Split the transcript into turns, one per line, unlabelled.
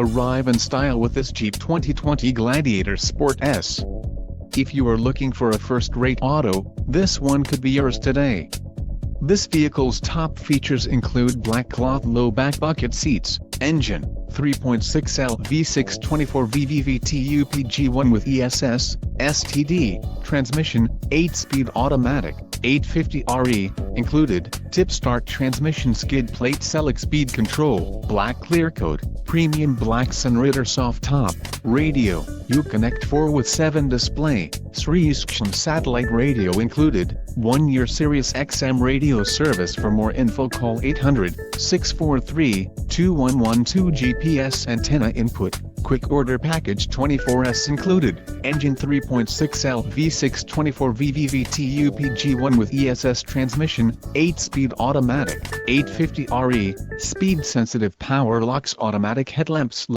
arrive in style with this Jeep 2020 Gladiator Sport S. If you are looking for a first-rate auto, this one could be yours today. This vehicle's top features include black cloth low-back bucket seats, engine, 3.6L V6 24 VVT-UPG1 with ESS, STD, transmission, 8-speed automatic, 850 RE, included, tip-start transmission skid plate select speed control, black clear coat, premium black Sunrider soft top, radio, Uconnect 4 with 7 display, SiriusXM satellite radio included, 1-year Sirius XM radio service. For more info call 800-643-2112 GPS antenna input, quick order package 24S included, engine 3.6L V6 24 VVT-UPG1 with ESS transmission, 8-speed automatic, 850 RE, speed sensitive power locks automatic headlamps.